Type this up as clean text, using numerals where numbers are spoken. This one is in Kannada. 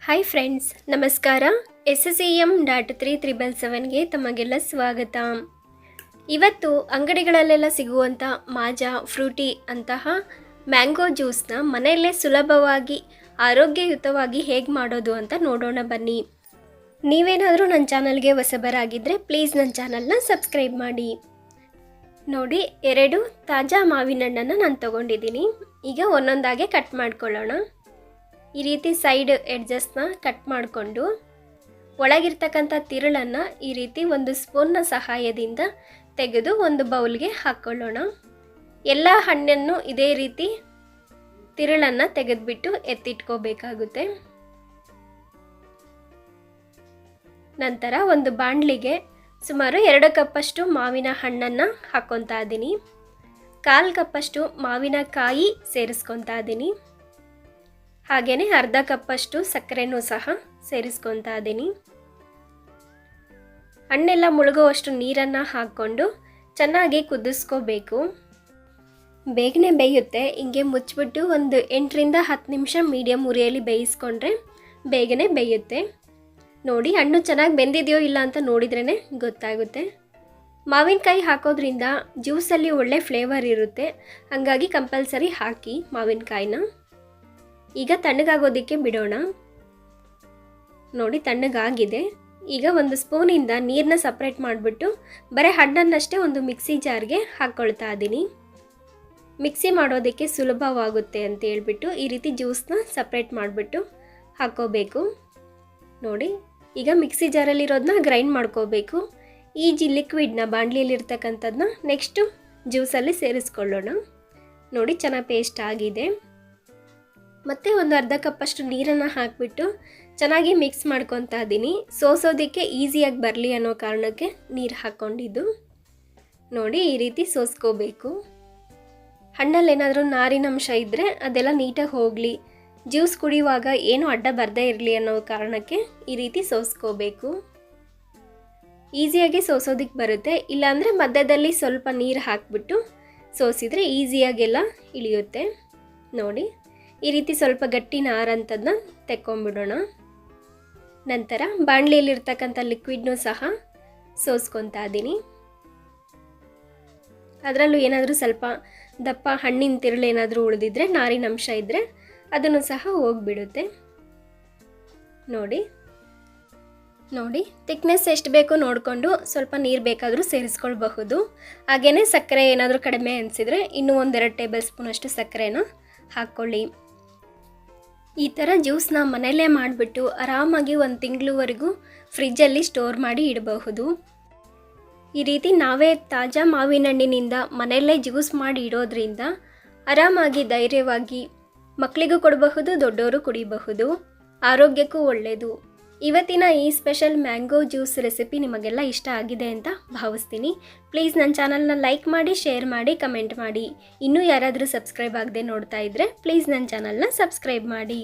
ಹಾಯ್ ಫ್ರೆಂಡ್ಸ್, ನಮಸ್ಕಾರ. SSEM.377ಗೆ ತಮಗೆಲ್ಲ ಸ್ವಾಗತ. ಇವತ್ತು ಅಂಗಡಿಗಳಲ್ಲೆಲ್ಲ ಸಿಗುವಂಥ ಮಾಜಾ, ಫ್ರೂಟಿ ಅಂತಹ ಮ್ಯಾಂಗೋ ಜ್ಯೂಸ್ನ ಮನೆಯಲ್ಲೇ ಸುಲಭವಾಗಿ ಆರೋಗ್ಯಯುತವಾಗಿ ಹೇಗೆ ಮಾಡೋದು ಅಂತ ನೋಡೋಣ ಬನ್ನಿ. ನೀವೇನಾದರೂ ನನ್ನ ಚಾನಲ್ಗೆ ಹೊಸಬರಾಗಿದ್ದರೆ ಪ್ಲೀಸ್ ನನ್ನ ಚಾನಲ್ನ ಸಬ್ಸ್ಕ್ರೈಬ್ ಮಾಡಿ. ನೋಡಿ, 2 ತಾಜಾ ಮಾವಿನ ಹಣ್ಣನ್ನು ನಾನು ತೊಗೊಂಡಿದ್ದೀನಿ. ಈಗ ಒಂದೊಂದಾಗೆ ಕಟ್ ಮಾಡ್ಕೊಳ್ಳೋಣ. ಈ ರೀತಿ ಸೈಡ್ ಎಡ್ಜಸ್ನ ಕಟ್ ಮಾಡಿಕೊಂಡು ಒಳಗಿರ್ತಕ್ಕಂಥ ತಿರುಳನ್ನು ಈ ರೀತಿ ಒಂದು ಸ್ಪೂನ್ನ ಸಹಾಯದಿಂದ ತೆಗೆದು ಒಂದು ಬೌಲ್ಗೆ ಹಾಕ್ಕೊಳ್ಳೋಣ. ಎಲ್ಲ ಹಣ್ಣನ್ನು ಇದೇ ರೀತಿ ತಿರುಳನ್ನು ತೆಗೆದುಬಿಟ್ಟು ಎತ್ತಿಟ್ಕೋಬೇಕಾಗುತ್ತೆ. ನಂತರ ಒಂದು ಬಾಣಲಿಗೆ ಸುಮಾರು 2 ಕಪ್ಪಷ್ಟು ಮಾವಿನ ಹಣ್ಣನ್ನು ಹಾಕ್ಕೊತಾ ಇದ್ದೀನಿ. 1/4 ಕಪ್ಪಷ್ಟು ಮಾವಿನಕಾಯಿ ಸೇರಿಸ್ಕೊತಾ ಇದ್ದೀನಿ. ಹಾಗೆಯೇ ಅರ್ಧ ಕಪ್ಪಷ್ಟು ಸಕ್ಕರೆನೂ ಸಹ ಸೇರಿಸ್ಕೊತಾ ಇದ್ದೀನಿ. ಹಣ್ಣೆಲ್ಲ ಮುಳುಗುವಷ್ಟು ನೀರನ್ನು ಹಾಕ್ಕೊಂಡು ಚೆನ್ನಾಗಿ ಕುದಿಸ್ಕೋಬೇಕು. ಬೇಗನೆ ಬೇಯುತ್ತೆ. ಹಿಂಗೆ ಮುಚ್ಚಿಬಿಟ್ಟು ಒಂದು 8ರಿಂದ 10 ನಿಮಿಷ ಮೀಡಿಯಮ್ ಉರಿಯಲ್ಲಿ ಬೇಯಿಸ್ಕೊಂಡ್ರೆ ಬೇಗನೆ ಬೇಯುತ್ತೆ. ನೋಡಿ, ಹಣ್ಣು ಚೆನ್ನಾಗಿ ಬೆಂದಿದೆಯೋ ಇಲ್ಲ ಅಂತ ನೋಡಿದ್ರೇ ಗೊತ್ತಾಗುತ್ತೆ. ಮಾವಿನಕಾಯಿ ಹಾಕೋದ್ರಿಂದ ಜ್ಯೂಸಲ್ಲಿ ಒಳ್ಳೆ ಫ್ಲೇವರ್ ಇರುತ್ತೆ. ಹಾಗಾಗಿ ಕಂಪಲ್ಸರಿ ಹಾಕಿ ಮಾವಿನಕಾಯಿನ. ಈಗ ತಣ್ಣಗಾಗೋದಕ್ಕೆ ಬಿಡೋಣ. ನೋಡಿ, ತಣ್ಣಗಾಗಿದೆ. ಈಗ ಒಂದು ಸ್ಪೂನಿಂದ ನೀರನ್ನ ಸಪ್ರೇಟ್ ಮಾಡಿಬಿಟ್ಟು ಬರೀ ಹಣ್ಣನ್ನಷ್ಟೇ ಒಂದು ಮಿಕ್ಸಿ ಜಾರ್ಗೆ ಹಾಕ್ಕೊಳ್ತಾ ಇದ್ದೀನಿ. ಮಿಕ್ಸಿ ಮಾಡೋದಕ್ಕೆ ಸುಲಭವಾಗುತ್ತೆ ಅಂತ ಹೇಳ್ಬಿಟ್ಟು ಈ ರೀತಿ ಜ್ಯೂಸನ್ನ ಸಪ್ರೇಟ್ ಮಾಡಿಬಿಟ್ಟು ಹಾಕ್ಕೋಬೇಕು. ನೋಡಿ, ಈಗ ಮಿಕ್ಸಿ ಜಾರಲ್ಲಿರೋದನ್ನ ಗ್ರೈಂಡ್ ಮಾಡ್ಕೋಬೇಕು. ಈ ಲಿಕ್ವಿಡ್ನ ಬಾಣಲಿಯಲ್ಲಿರ್ತಕ್ಕಂಥದ್ದನ್ನ ನೆಕ್ಸ್ಟು ಜ್ಯೂಸಲ್ಲಿ ಸೇರಿಸ್ಕೊಳ್ಳೋಣ. ನೋಡಿ, ಚೆನ್ನಾಗಿ ಪೇಸ್ಟ್ ಆಗಿದೆ. ಮತ್ತು ಒಂದು ಅರ್ಧ ಕಪ್ಪಷ್ಟು ನೀರನ್ನು ಹಾಕಿಬಿಟ್ಟು ಚೆನ್ನಾಗಿ ಮಿಕ್ಸ್ ಮಾಡ್ಕೊತಾ ಇದ್ದೀನಿ. ಸೋಸೋದಕ್ಕೆ ಈಸಿಯಾಗಿ ಬರಲಿ ಅನ್ನೋ ಕಾರಣಕ್ಕೆ ನೀರು ಹಾಕ್ಕೊಂಡಿದ್ದು. ನೋಡಿ, ಈ ರೀತಿ ಸೋಸ್ಕೋಬೇಕು. ಹಣ್ಣಲ್ಲಿ ಏನಾದರೂ ನಾರಿನಂಶ ಇದ್ದರೆ ಅದೆಲ್ಲ ನೀಟಾಗಿ ಹೋಗಲಿ, ಜ್ಯೂಸ್ ಕುಡಿಯುವಾಗ ಏನೂ ಅಡ್ಡ ಬರದೇ ಇರಲಿ ಅನ್ನೋ ಕಾರಣಕ್ಕೆ ಈ ರೀತಿ ಸೋಸ್ಕೋಬೇಕು. ಈಸಿಯಾಗಿ ಸೋಸೋದಕ್ಕೆ ಬರುತ್ತೆ. ಇಲ್ಲಾಂದರೆ ಮಧ್ಯದಲ್ಲಿ ಸ್ವಲ್ಪ ನೀರು ಹಾಕಿಬಿಟ್ಟು ಸೋಸಿದರೆ ಈಸಿಯಾಗೆಲ್ಲ ಇಳಿಯುತ್ತೆ. ನೋಡಿ, ಈ ರೀತಿ ಸ್ವಲ್ಪ ಗಟ್ಟಿ ನಾರಂಥದ್ದನ್ನ ತೆಕ್ಕೊಂಬಿಡೋಣ. ನಂತರ ಬಾಣಲಿಯಲ್ಲಿರ್ತಕ್ಕಂಥ ಲಿಕ್ವಿಡ್ನೂ ಸಹ ಸೋಸ್ಕೊತಾ ಇದ್ದೀನಿ. ಅದರಲ್ಲೂ ಏನಾದರೂ ಸ್ವಲ್ಪ ದಪ್ಪ ಹಣ್ಣಿನ ತಿರುಳು ಏನಾದರೂ ಉಳಿದಿದ್ರೆ, ನಾರಿನ ಅಂಶ ಇದ್ದರೆ ಅದನ್ನು ಸಹ ಹೋಗಿಬಿಡುತ್ತೆ. ನೋಡಿ, ತಿಕ್ನೆಸ್ ಎಷ್ಟು ಬೇಕೋ ನೋಡಿಕೊಂಡು ಸ್ವಲ್ಪ ನೀರು ಬೇಕಾದರೂ ಸೇರಿಸ್ಕೊಳ್ಬಹುದು. ಹಾಗೆಯೇ ಸಕ್ಕರೆ ಏನಾದರೂ ಕಡಿಮೆ ಅನಿಸಿದರೆ ಇನ್ನೂ 1-2 ಟೇಬಲ್ ಸ್ಪೂನಷ್ಟು ಸಕ್ಕರೆನ ಹಾಕ್ಕೊಳ್ಳಿ. ಈ ಥರ ಜ್ಯೂಸ್ನ ಮನೆಯಲ್ಲೇ ಮಾಡಿಬಿಟ್ಟು ಆರಾಮಾಗಿ 1 ತಿಂಗಳವರೆಗೂ ಫ್ರಿಜ್ಜಲ್ಲಿ ಸ್ಟೋರ್ ಮಾಡಿ ಇಡಬಹುದು. ಈ ರೀತಿ ನಾವೇ ತಾಜಾ ಮಾವಿನ ಹಣ್ಣಿನಿಂದ ಮನೆಯಲ್ಲೇ ಜ್ಯೂಸ್ ಮಾಡಿ ಇಡೋದ್ರಿಂದ ಆರಾಮಾಗಿ ಧೈರ್ಯವಾಗಿ ಮಕ್ಕಳಿಗೂ ಕೊಡಬಹುದು, ದೊಡ್ಡವರು ಕುಡಿಬಹುದು. ಆರೋಗ್ಯಕ್ಕೂ ಒಳ್ಳೆಯದು. ಇವತ್ತಿನ ಈ ಸ್ಪೆಷಲ್ ಮ್ಯಾಂಗೋ ಜ್ಯೂಸ್ ರೆಸಿಪಿ ನಿಮಗೆಲ್ಲ ಇಷ್ಟ ಆಗಿದೆ ಅಂತ ಭಾವಿಸ್ತೀನಿ. ಪ್ಲೀಸ್ ನನ್ನ ಚಾನಲ್ನ ಲೈಕ್ ಮಾಡಿ, ಶೇರ್ ಮಾಡಿ, ಕಮೆಂಟ್ ಮಾಡಿ. ಇನ್ನೂ ಯಾರಾದರೂ ಸಬ್ಸ್ಕ್ರೈಬ್ ಆಗದೆ ನೋಡ್ತಾ ಇದ್ದರೆ ಪ್ಲೀಸ್ ನನ್ನ ಚಾನಲ್ನ ಸಬ್ಸ್ಕ್ರೈಬ್ ಮಾಡಿ.